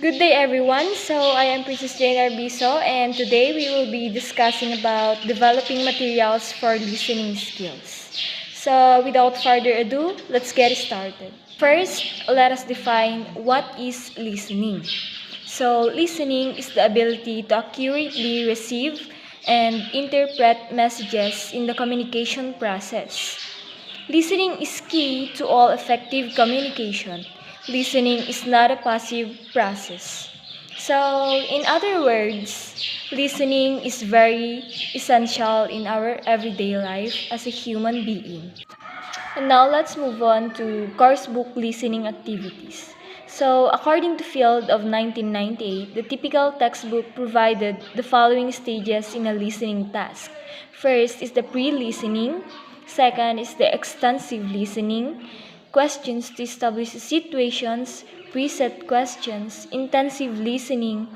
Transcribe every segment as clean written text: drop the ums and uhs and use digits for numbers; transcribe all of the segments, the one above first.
Good day everyone. I am Princess Jane Arbizo and today we will be discussing about developing materials for listening skills. Without further ado, let's get started. First, let us define what is listening. Listening is the ability to accurately receive and interpret messages in the communication process. Listening is key to all effective communication. Listening is not a passive process. In other words, listening is very essential in our everyday life as a human being. And now let's move on to course book listening activities. According to Field of 1998, the typical textbook provided the following stages in a listening task. First is the pre-listening, second is the extensive listening, questions to establish situations, preset questions, intensive listening,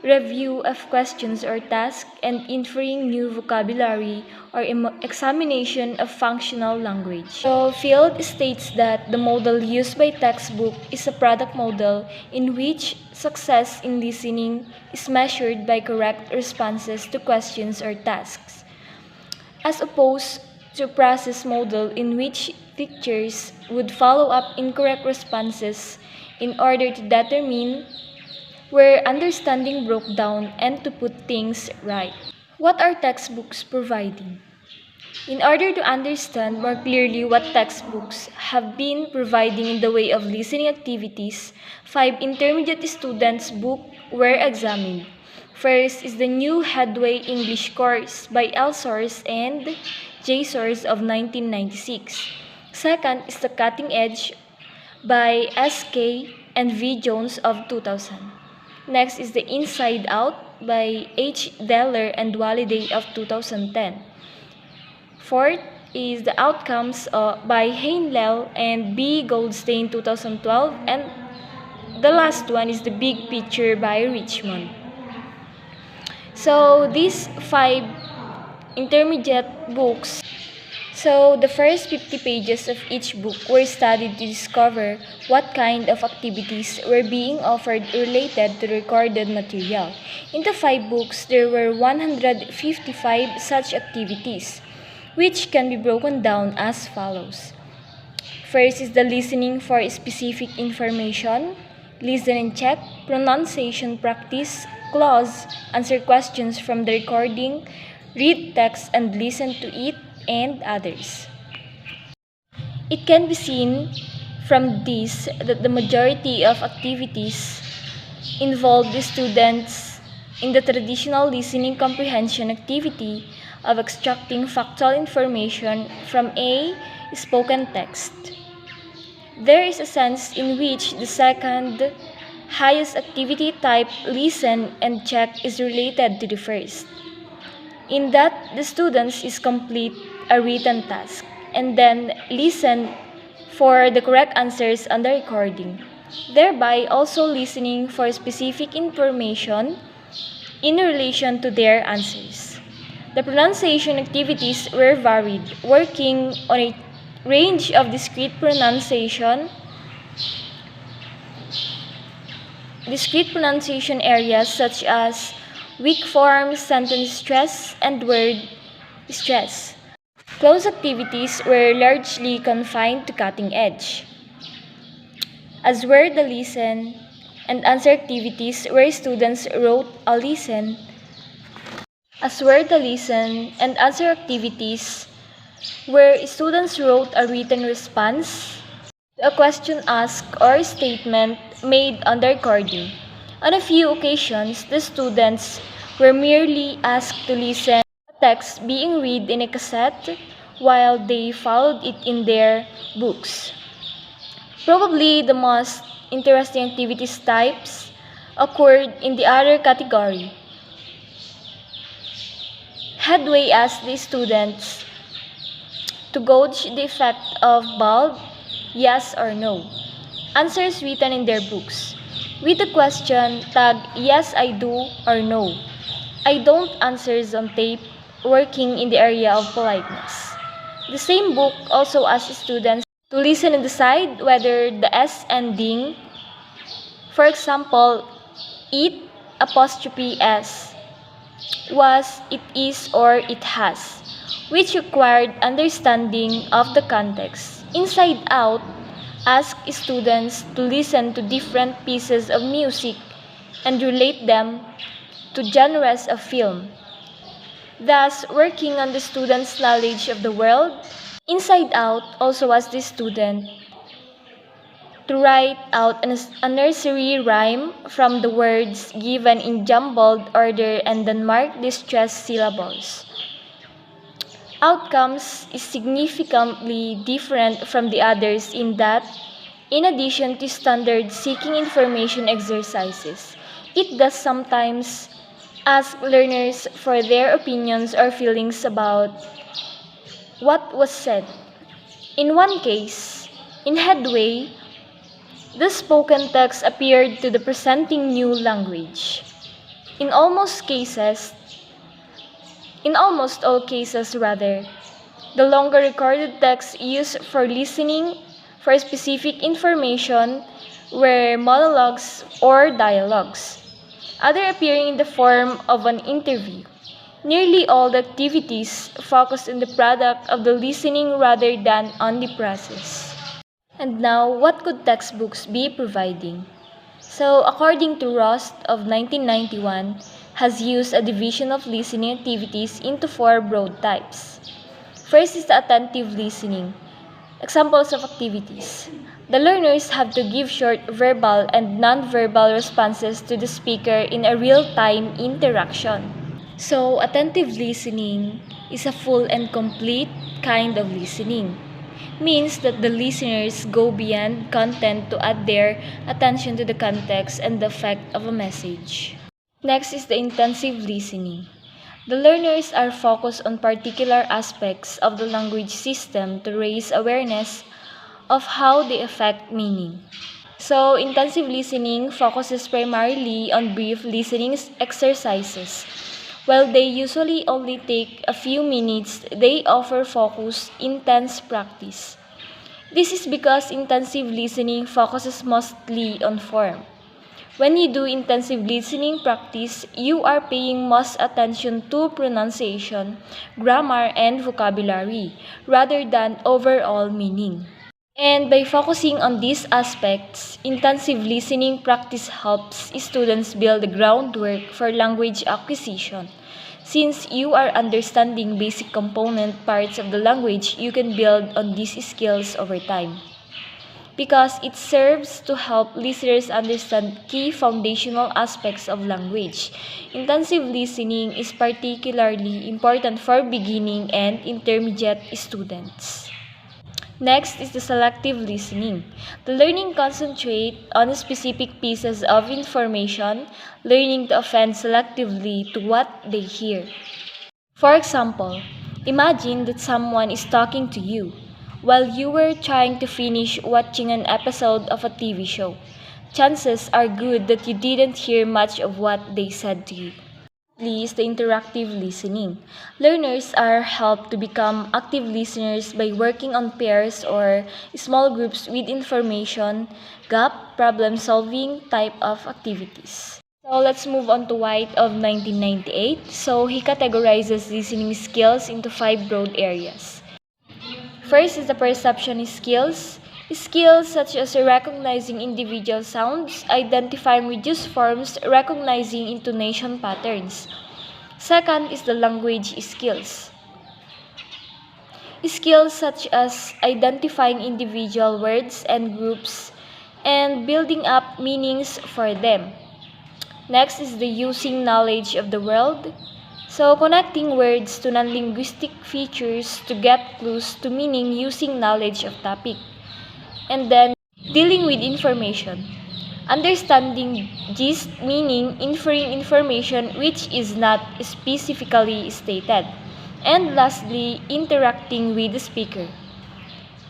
review of questions or tasks, and inferring new vocabulary or examination of functional language. Field states that the model used by textbook is a product model in which success in listening is measured by correct responses to questions or tasks, as opposed to a process model in which teachers would follow up incorrect responses in order to determine where understanding broke down and to put things right. What are textbooks providing? In order to understand more clearly what textbooks have been providing in the way of listening activities, 5 intermediate students' books were examined. First is the New Headway English course by L. Source and J. Source of 1996. Second is The Cutting Edge by S.K. and V. Jones of 2000. Next is The Inside Out by H. Deller and Waliday of 2010. Fourth is The Outcomes by Heinlel and B. Goldstein 2012. And the last one is The Big Picture by Richmond. These 5 intermediate books. The first 50 pages of each book were studied to discover what kind of activities were being offered related to the recorded material. In the 5 books, there were 155 such activities, which can be broken down as follows. First is the listening for specific information, listen and check, pronunciation practice, clause, answer questions from the recording, read text and listen to it, and others. It can be seen from this that the majority of activities involve the students in the traditional listening comprehension activity of extracting factual information from a spoken text. There is a sense in which the second highest activity type, listen and check, is related to the first, in that the students is complete a written task and then listen for the correct answers on the recording, thereby also listening for specific information in relation to their answers. The pronunciation activities were varied, working on a range of discrete pronunciation areas such as weak forms, sentence stress, and word stress. Close activities were largely confined to cutting edge, as were the listen and answer activities where students wrote a listen, as were the listen and answer activities where students wrote a written response to a question asked or statement made on the recording. On a few occasions, the students were merely asked to listen to a text being read in a cassette while they followed it in their books. Probably the most interesting activities types occurred in the other category. Headway asked the students to gauge the effect of bulb, yes or no. Answers written in their books, with the question tagged yes I do or no I don't answers on tape, working in the area of politeness. The same book also asks students to listen and decide whether the S ending For example, it apostrophe s was, it is, or it has, which required understanding of the context. Inside Out asked students to listen to different pieces of music and relate them to genres of film, thus working on the student's knowledge of the world. Inside Out also asked the student to write out a nursery rhyme from the words given in jumbled order and then mark the stressed syllables. Outcomes is significantly different from the others in that, in addition to standard seeking information exercises, it does sometimes ask learners for their opinions or feelings about what was said. In one case, in Headway, the spoken text appeared to the presenting new language. In almost all cases rather, the longer recorded text used for listening for specific information were monologues or dialogues, other appearing in the form of an interview. Nearly all the activities focused on the product of the listening rather than on the process. And now, what could textbooks be providing? So, according to Rost of 1991, has used a division of listening activities into four broad types. First is the attentive listening. Examples of activities. The learners have to give short verbal and non-verbal responses to the speaker in a real-time interaction. So, attentive listening is a full and complete kind of listening. Means that the listeners go beyond content to add their attention to the context and the effect of a message. Next is the intensive listening. The learners are focused on particular aspects of the language system to raise awareness of how they affect meaning. So, intensive listening focuses primarily on brief listening exercises. While they usually only take a few minutes, they offer focused, intense practice. This is because intensive listening focuses mostly on form. When you do intensive listening practice, you are paying most attention to pronunciation, grammar, and vocabulary, rather than overall meaning. And by focusing on these aspects, intensive listening practice helps students build the groundwork for language acquisition. Since you are understanding basic component parts of the language, you can build on these skills over time. Because it serves to help listeners understand key foundational aspects of language. Intensive listening is particularly important for beginning and intermediate students. Next is the selective listening. The learning concentrates on specific pieces of information, learning to attend selectively to what they hear. For example, imagine that someone is talking to you while you were trying to finish watching an episode of a TV show. Chances are good that you didn't hear much of what they said to you. Is the interactive listening. Learners are helped to become active listeners by working on pairs or small groups with information, gap, problem solving type of activities. So let's move on to White of 1998. So he categorizes listening skills into 5 broad areas. First is the perception skills. Skills such as recognizing individual sounds, identifying reduced forms, recognizing intonation patterns. Second is the language skills. Skills such as identifying individual words and groups and building up meanings for them. Next is the using knowledge of the world. So, connecting words to non-linguistic features to get clues to meaning using knowledge of topic. And then, dealing with information. Understanding gist, meaning, inferring information which is not specifically stated. And lastly, interacting with the speaker.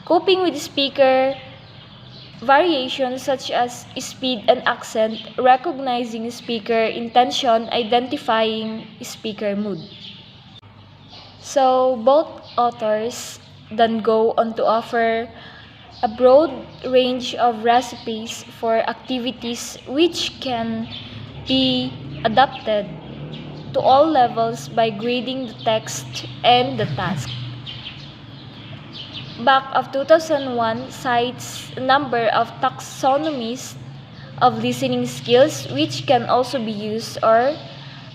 Coping with the speaker, variations such as speed and accent, recognizing speaker intention, identifying speaker mood. So, both authors then go on to offer a broad range of recipes for activities which can be adapted to all levels by grading the text and the task. Back of 2001 cites a number of taxonomies of listening skills which can also be used or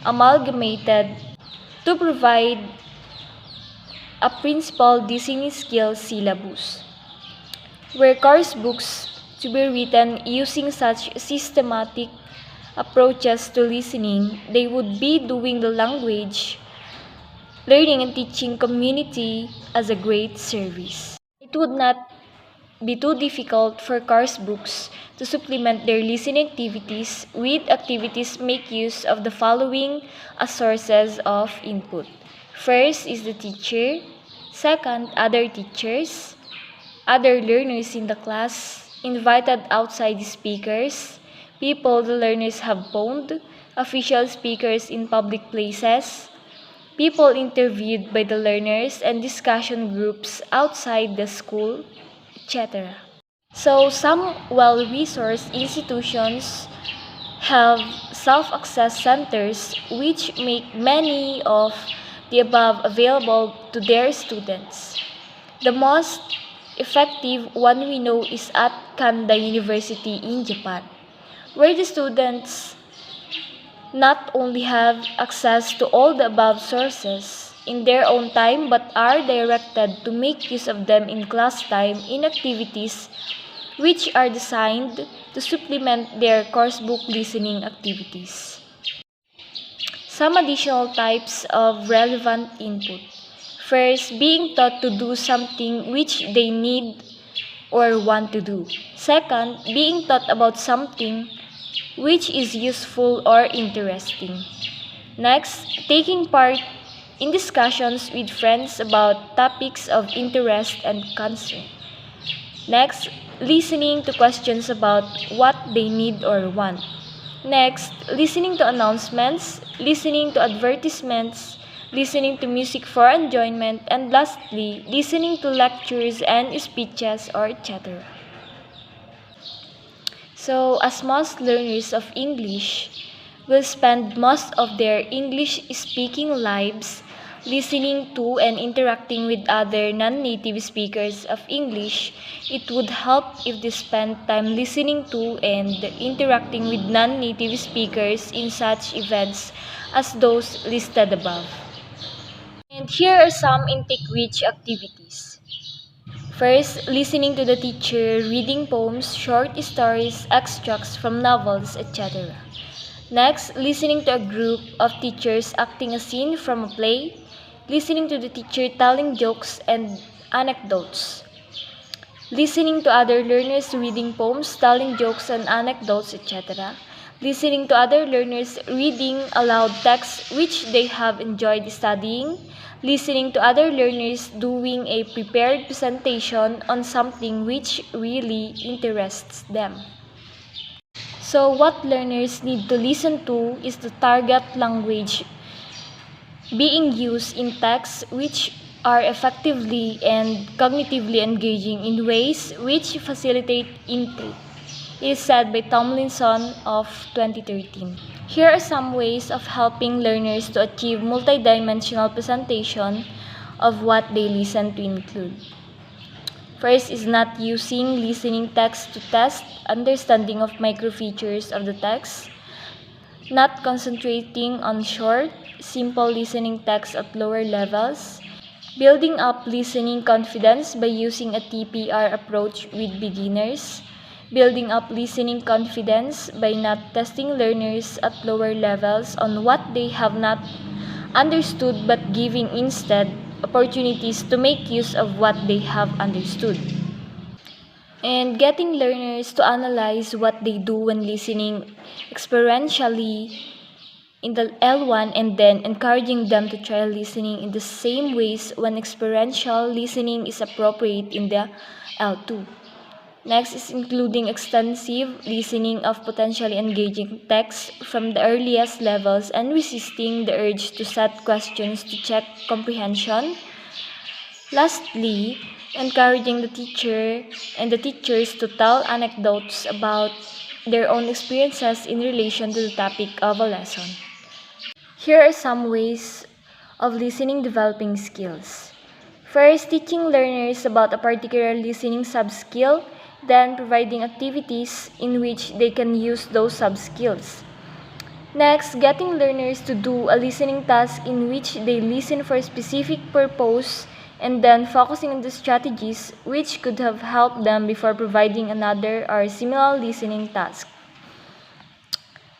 amalgamated to provide a principal listening skills syllabus, were course books to be written using such systematic approaches to listening, they would be doing the language learning and teaching community as a great service. It would not be too difficult for course books to supplement their listening activities with activities make use of the following as sources of input. First is the teacher, second, other teachers, other learners in the class, invited outside speakers, people the learners have phoned, official speakers in public places, people interviewed by the learners, and discussion groups outside the school, etc. So, some well-resourced institutions have self-access centers which make many of the above available to their students. The most effective one we know is at Kanda University in Japan, where the students not only have access to all the above sources in their own time but are directed to make use of them in class time in activities which are designed to supplement their coursebook listening activities. Some additional types of relevant input. First, being taught to do something which they need or want to do. Second, being taught about something which is useful or interesting. Next, taking part in discussions with friends about topics of interest and concern. Next, listening to questions about what they need or want. Next, listening to announcements, listening to advertisements, listening to music for enjoyment, and lastly, listening to lectures and speeches or etc. So, as most learners of English will spend most of their English speaking lives listening to and interacting with other non-native speakers of English, it would help if they spend time listening to and interacting with non-native speakers in such events as those listed above. And here are some intake-rich activities. First, listening to the teacher reading poems, short stories, extracts from novels, etc. Next, listening to a group of teachers acting a scene from a play, listening to the teacher telling jokes and anecdotes, listening to other learners reading poems, telling jokes and anecdotes, etc., listening to other learners reading aloud texts which they have enjoyed studying, listening to other learners doing a prepared presentation on something which really interests them. So, what learners need to listen to is the target language being used in texts which are effectively and cognitively engaging in ways which facilitate intake. It is said by Tomlinson of 2013. Here are some ways of helping learners to achieve multidimensional presentation of what they listen to include. First is not using listening text to test understanding of microfeatures of the text, not concentrating on short, simple listening text at lower levels, building up listening confidence by using a TPR approach with beginners, building up listening confidence by not testing learners at lower levels on what they have not understood but giving instead opportunities to make use of what they have understood. And getting learners to analyze what they do when listening experientially in the L1 and then encouraging them to try listening in the same ways when experiential listening is appropriate in the L2. Next is including extensive listening of potentially engaging texts from the earliest levels and resisting the urge to set questions to check comprehension. Lastly, encouraging the teacher and the teachers to tell anecdotes about their own experiences in relation to the topic of a lesson. Here are some ways of listening developing skills. First, teaching learners about a particular listening sub-skill, then providing activities in which they can use those sub-skills. Next, getting learners to do a listening task in which they listen for a specific purpose and then focusing on the strategies which could have helped them before providing another or similar listening task.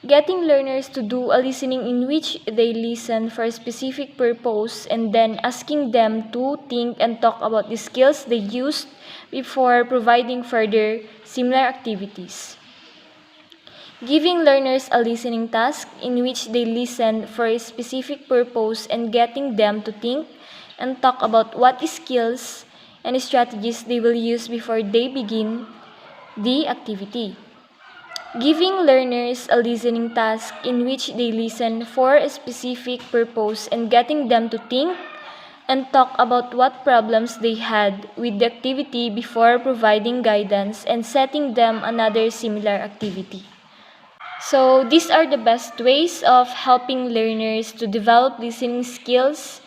Getting learners to do a listening in which they listen for a specific purpose and then asking them to think and talk about the skills they used before providing further similar activities. Giving learners a listening task in which they listen for a specific purpose and getting them to think and talk about what skills and strategies they will use before they begin the activity. Giving learners a listening task in which they listen for a specific purpose and getting them to think and talk about what problems they had with the activity before providing guidance and setting them another similar activity. So, these are the best ways of helping learners to develop listening skills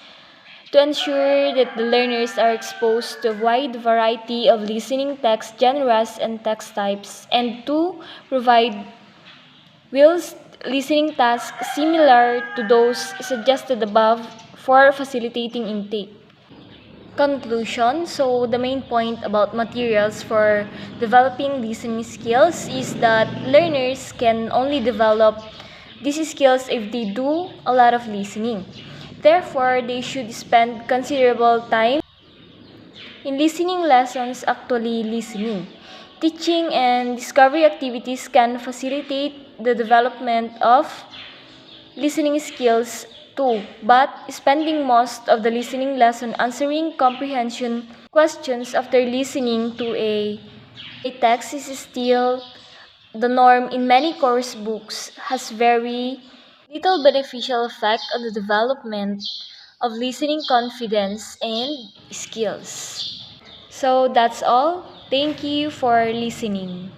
to ensure that the learners are exposed to a wide variety of listening text genres and text types, and to provide whilst listening tasks similar to those suggested above for facilitating intake. Conclusion. So, the main point about materials for developing listening skills is that learners can only develop these skills if they do a lot of listening. Therefore, they should spend considerable time in listening lessons actually listening. Teaching and discovery activities can facilitate the development of listening skills too, but spending most of the listening lesson answering comprehension questions after listening to a text is still the norm in many course books, has very little beneficial effect on the development of listening confidence and skills. So that's all. Thank you for listening.